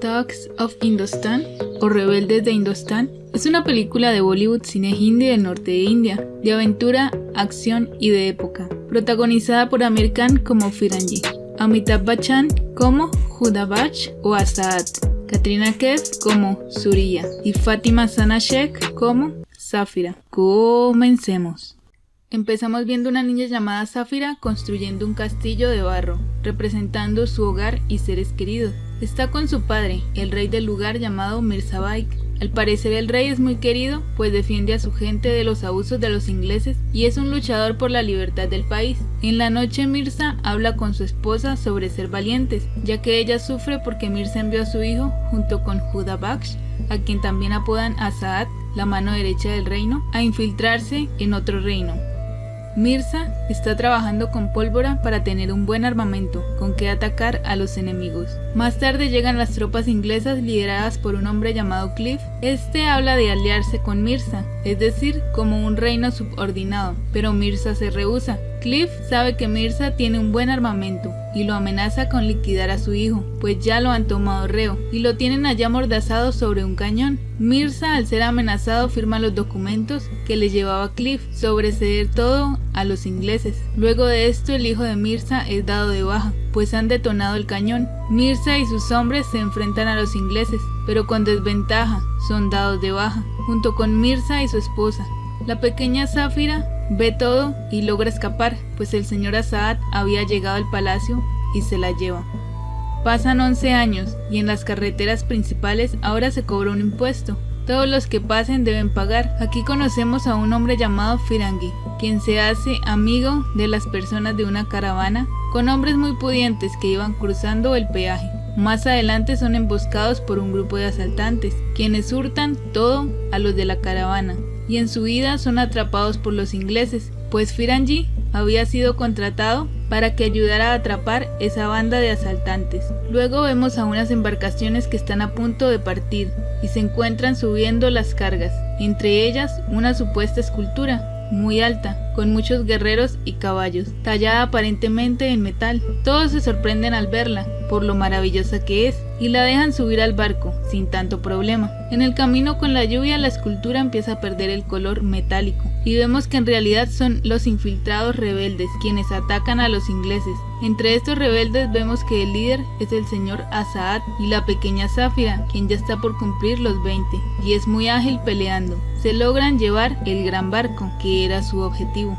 Thugs of Hindostan o Rebeldes de Hindostán es una película de Bollywood cine hindi del norte de India, de aventura, acción y de época, protagonizada por Aamir Khan como Firangi, Amitabh Bachchan como Huda Baksh o Azad, Katrina Kaif como Suriya y Fatima Sana Sheikh como Safira. Comencemos. Empezamos viendo una niña llamada Safira construyendo un castillo de barro, representando su hogar y seres queridos. Está con su padre, el rey del lugar llamado Mirza Baig. Al parecer el rey es muy querido, pues defiende a su gente de los abusos de los ingleses y es un luchador por la libertad del país. En la noche Mirza habla con su esposa sobre ser valientes, ya que ella sufre porque Mirza envió a su hijo, junto con Huda Baksh, a quien también apodan Azad, la mano derecha del reino, a infiltrarse en otro reino. Mirza está trabajando con pólvora para tener un buen armamento con que atacar a los enemigos. Más tarde llegan las tropas inglesas lideradas por un hombre llamado Cliff. Este habla de aliarse con Mirza, es decir, como un reino subordinado, pero Mirza se rehúsa. Cliff sabe que Mirza tiene un buen armamento y lo amenaza con liquidar a su hijo, pues ya lo han tomado reo y lo tienen allá amordazado sobre un cañón. Mirza, al ser amenazado, firma los documentos que le llevaba Cliff sobre ceder todo a los ingleses. Luego de esto, el hijo de Mirza es dado de baja, pues han detonado el cañón. Mirza y sus hombres se enfrentan a los ingleses, pero con desventaja, son dados de baja, junto con Mirza y su esposa. La pequeña Safira ve todo y logra escapar, pues el señor Azad había llegado al palacio y se la lleva. Pasan 11 años y en las carreteras principales ahora se cobra un impuesto. Todos los que pasen deben pagar. Aquí conocemos a un hombre llamado Firangi, quien se hace amigo de las personas de una caravana con hombres muy pudientes que iban cruzando el peaje. Más adelante son emboscados por un grupo de asaltantes, quienes hurtan todo a los de la caravana, y en su huida son atrapados por los ingleses, pues Firangi había sido contratado para que ayudara a atrapar esa banda de asaltantes. Luego vemos a unas embarcaciones que están a punto de partir y se encuentran subiendo las cargas, entre ellas una supuesta escultura muy alta, con muchos guerreros y caballos, tallada aparentemente en metal. Todos se sorprenden al verla, por lo maravillosa que es, y la dejan subir al barco, sin tanto problema. En el camino con la lluvia, la escultura empieza a perder el color metálico, y vemos que en realidad son los infiltrados rebeldes, quienes atacan a los ingleses. Entre estos rebeldes vemos que el líder es el señor Azad y la pequeña Safira, quien ya está por cumplir los 20, y es muy ágil peleando. Se logran llevar el gran barco, que era su objetivo.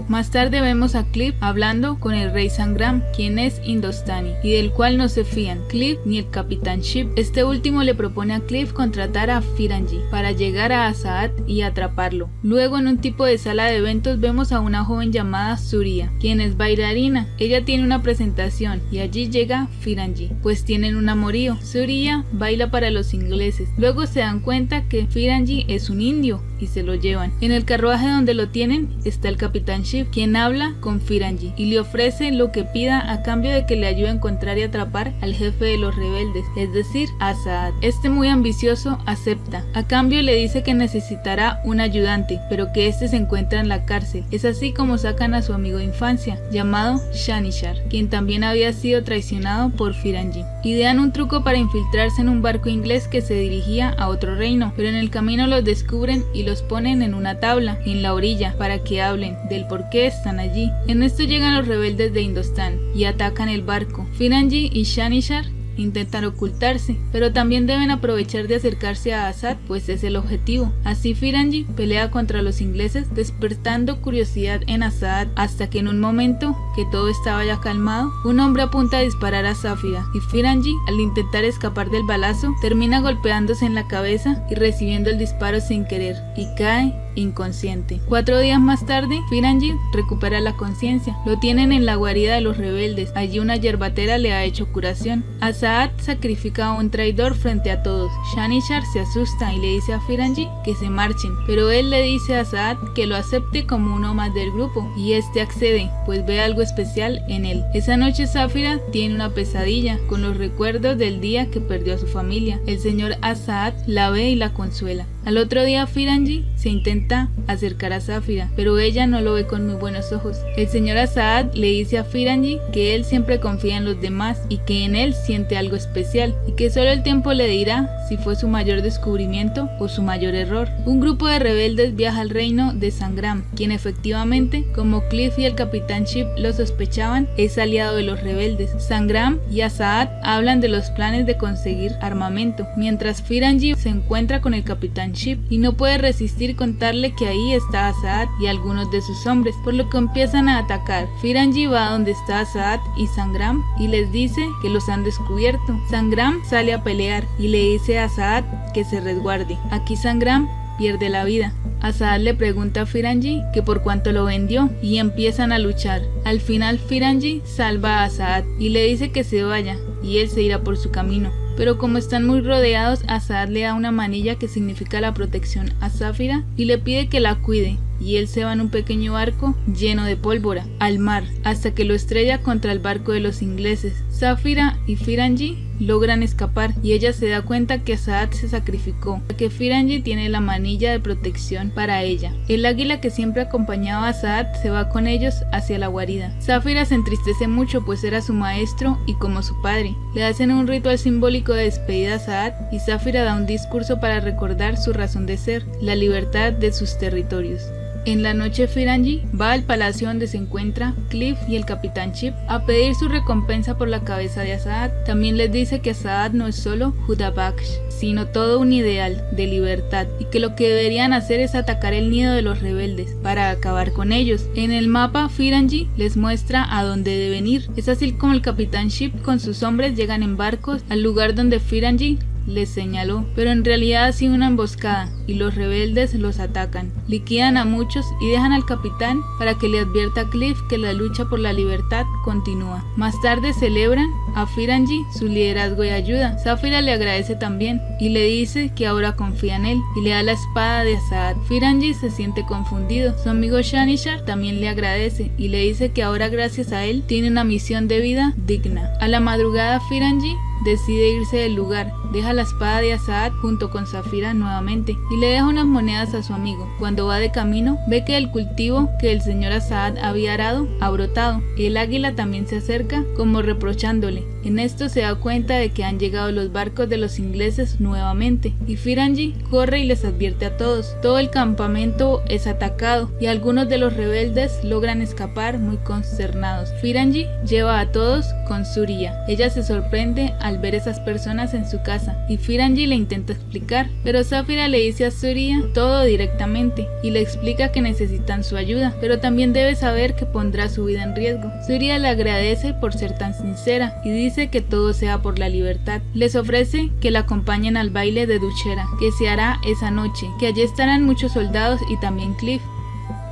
Más tarde vemos a Cliff hablando con el rey Sangram, quien es hindostani y del cual no se fían Cliff ni el capitán Ship. Este último le propone a Cliff contratar a Firangi para llegar a Azad y atraparlo. Luego, en un tipo de sala de eventos, vemos a una joven llamada Suriya, quien es bailarina. Ella tiene una presentación y allí llega Firangi, pues tienen un amorío. Suriya baila para los ingleses. Luego se dan cuenta que Firangi es un indio y se lo llevan. En el carruaje donde lo tienen está el capitán Ship, quien habla con Firangi y le ofrece lo que pida a cambio de que le ayude a encontrar y atrapar al jefe de los rebeldes, es decir, Azad. Este, muy ambicioso, acepta. A cambio le dice que necesitará un ayudante, pero que este se encuentra en la cárcel. Es así como sacan a su amigo de infancia, llamado Shanishar, quien también había sido traicionado por Firangi. Idean un truco para infiltrarse en un barco inglés que se dirigía a otro reino, pero en el camino los descubren y los ponen en una tabla en la orilla para que hablen del por qué están allí. En esto llegan los rebeldes de Hindostán y atacan el barco. Firangi y Shanishar intentan ocultarse, pero también deben aprovechar de acercarse a Azad, pues es el objetivo. Así Firangi pelea contra los ingleses, despertando curiosidad en Azad, hasta que en un momento que todo estaba ya calmado, un hombre apunta a disparar a Safira, y Firangi, al intentar escapar del balazo, termina golpeándose en la cabeza y recibiendo el disparo sin querer, y cae inconsciente. 4 días más tarde, Firangi recupera la conciencia. Lo tienen en la guarida de los rebeldes. Allí una yerbatera le ha hecho curación. Azad sacrifica a un traidor frente a todos. Shanishar se asusta y le dice a Firangi que se marchen, pero él le dice a Azad que lo acepte como uno más del grupo, y este accede, pues ve algo especial en él. Esa noche Safira tiene una pesadilla con los recuerdos del día que perdió a su familia. El señor Azad la ve y la consuela. Al otro día Firangi se intenta acercar a Saphira, pero ella no lo ve con muy buenos ojos. El señor Azad le dice a Firangi que él siempre confía en los demás y que en él siente algo especial y que solo el tiempo le dirá si fue su mayor descubrimiento o su mayor error. Un grupo de rebeldes viaja al reino de Sangram, quien efectivamente, como Cliff y el capitán Chip lo sospechaban, es aliado de los rebeldes. Sangram y Azad hablan de los planes de conseguir armamento, mientras Firangi se encuentra con el capitán Chip y no puede resistir contarle que ahí está Azad y algunos de sus hombres, por lo que empiezan a atacar. Firangi va a donde está Azad y Sangram y les dice que los han descubierto. Sangram sale a pelear y le dice a Azad que se resguarde. Aquí Sangram pierde la vida. Azad le pregunta a Firangi que por cuánto lo vendió y empiezan a luchar. Al final Firangi salva a Azad y le dice que se vaya y él se irá por su camino. Pero como están muy rodeados, Azad le da una manilla que significa la protección a Saphira y le pide que la cuide. Y él se va en un pequeño barco lleno de pólvora al mar hasta que lo estrella contra el barco de los ingleses. Saphira y Firangi logran escapar y ella se da cuenta que Azad se sacrificó, que Firangi tiene la manilla de protección para ella. El águila que siempre acompañaba a Azad se va con ellos hacia la guarida. Saphira se entristece mucho pues era su maestro y como su padre. Le hacen un ritual simbólico de despedida a Azad y Saphira da un discurso para recordar su razón de ser, la libertad de sus territorios. En la noche Firangi va al palacio donde se encuentra Cliff y el capitán Chip a pedir su recompensa por la cabeza de Azad. También les dice que Azad no es solo Hudabaksh, sino todo un ideal de libertad y que lo que deberían hacer es atacar el nido de los rebeldes para acabar con ellos. En el mapa Firangi les muestra a dónde deben ir. Es así como el capitán Chip con sus hombres llegan en barcos al lugar donde Firangi les señaló, pero en realidad ha sido una emboscada y los rebeldes los atacan, liquidan a muchos y dejan al capitán para que le advierta a Cliff que la lucha por la libertad continúa. Más tarde celebran a Firangi su liderazgo y ayuda. Saphira le agradece también y le dice que ahora confía en él y le da la espada de Azad. Firangi se siente confundido. Su amigo Shanishar también le agradece y le dice que ahora gracias a él tiene una misión de vida digna. A la madrugada Firangi decide irse del lugar, deja la espada de Azad junto con Saphira nuevamente y le deja unas monedas a su amigo. Cuando va de camino, ve que el cultivo que el señor Azad había arado ha brotado. El águila también se acerca como reprochándole. En esto se da cuenta de que han llegado los barcos de los ingleses nuevamente y Firangi corre y les advierte a todos. Todo el campamento es atacado y algunos de los rebeldes logran escapar muy consternados. Firangi lleva a todos con Surya. Ella se sorprende al ver esas personas en su casa y Firangi le intenta explicar, pero Saphira le dice a Surya todo directamente y le explica que necesitan su ayuda, pero también debe saber que pondrá su vida en riesgo. Surya le agradece por ser tan sincera y dice que todo sea por la libertad. Les ofrece que la acompañen al baile de Duchera, que se hará esa noche, que allí estarán muchos soldados y también Cliff.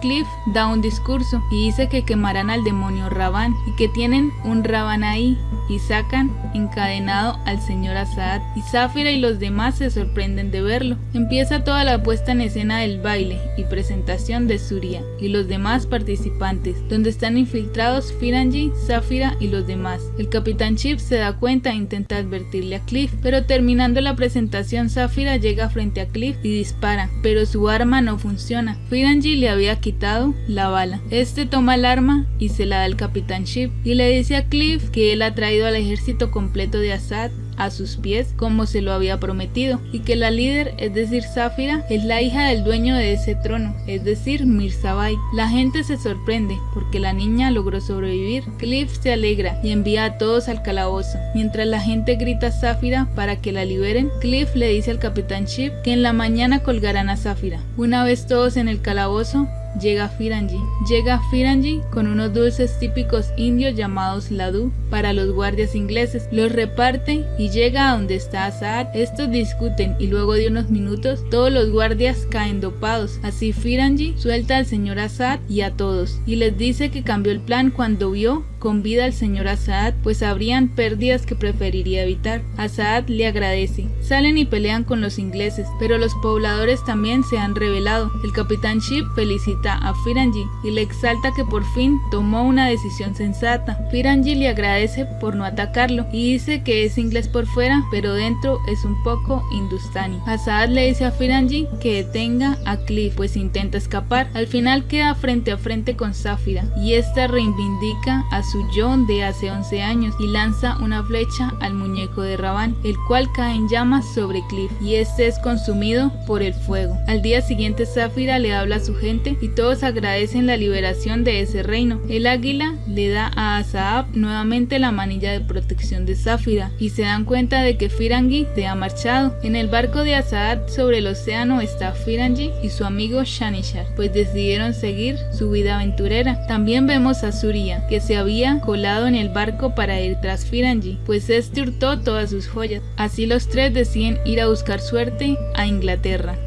Cliff da un discurso y dice que quemarán al demonio Ravan y que tienen un Ravan ahí y sacan encadenado al señor Azad y Saphira y los demás se sorprenden de verlo. Empieza toda la puesta en escena del baile y presentación de Surya y los demás participantes, donde están infiltrados Firangi, Saphira y los demás. El capitán Chip se da cuenta e intenta advertirle a Cliff, pero terminando la presentación Saphira llega frente a Cliff y dispara, pero su arma no funciona. Firangi le había quitado la bala. Este toma el arma y se la da al capitán Chip y le dice a Cliff que él ha traído al ejército completo de Azad a sus pies como se lo había prometido y que la líder, es decir Saphira, es la hija del dueño de ese trono, es decir Mirzabai. La gente se sorprende porque la niña logró sobrevivir. Cliff se alegra y envía a todos al calabozo. Mientras la gente grita a Saphira para que la liberen, Cliff le dice al capitán Chip que en la mañana colgarán a Saphira. Una vez todos en el calabozo, llega Firangi con unos dulces típicos indios llamados ladú para los guardias ingleses. Los reparte y llega a donde está Azad. Estos discuten y luego de unos minutos todos los guardias caen dopados. Así Firangi suelta al señor Azad y a todos y les dice que cambió el plan cuando vio con vida al señor Azad, pues habrían pérdidas que preferiría evitar. Azad le agradece. Salen y pelean con los ingleses, pero los pobladores también se han rebelado. El capitán Ship felicita a Firangi y le exalta que por fin tomó una decisión sensata. Firangi le agradece por no atacarlo y dice que es inglés por fuera, pero dentro es un poco hindustani. Azad le dice a Firangi que detenga a Cliff, pues intenta escapar. Al final queda frente a frente con Saphira y esta reivindica a su yo de hace 11 años y lanza una flecha al muñeco de Rabban, el cual cae en llamas sobre Cliff y este es consumido por el fuego. Al día siguiente Saphira le habla a su gente y todos agradecen la liberación de ese reino. El águila le da a Azad nuevamente la manilla de protección de Saphira y se dan cuenta de que Firangi se ha marchado. En el barco de Azad sobre el océano está Firangi y su amigo Shanishar, pues decidieron seguir su vida aventurera. También vemos a Surya, que se había colado en el barco para ir tras Firangi, pues este hurtó todas sus joyas. Así los tres deciden ir a buscar suerte a Inglaterra.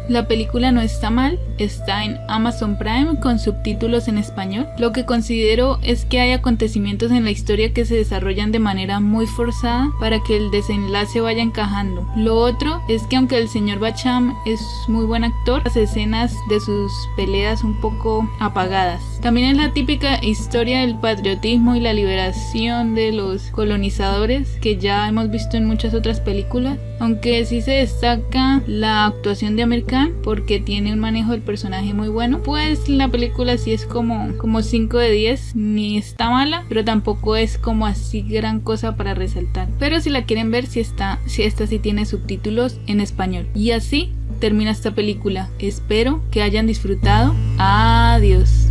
La película no está mal, está en Amazon Prime con subtítulos en español. Lo que considero es que hay acontecimientos en la historia que se desarrollan de manera muy forzada para que el desenlace vaya encajando. Lo otro es que aunque el señor Bacham es muy buen actor, las escenas de sus peleas un poco apagadas. También es la típica historia del patriotismo y la liberación de los colonizadores que ya hemos visto en muchas otras películas, aunque sí se destaca la actuación de Amir Khan porque tiene un manejo del personaje muy bueno. Pues la película sí es como 5 de 10, ni está mala, pero tampoco es como así gran cosa para resaltar. Pero si la quieren ver, si esta sí tiene subtítulos en español. Y así termina esta película. Espero que hayan disfrutado. Adiós.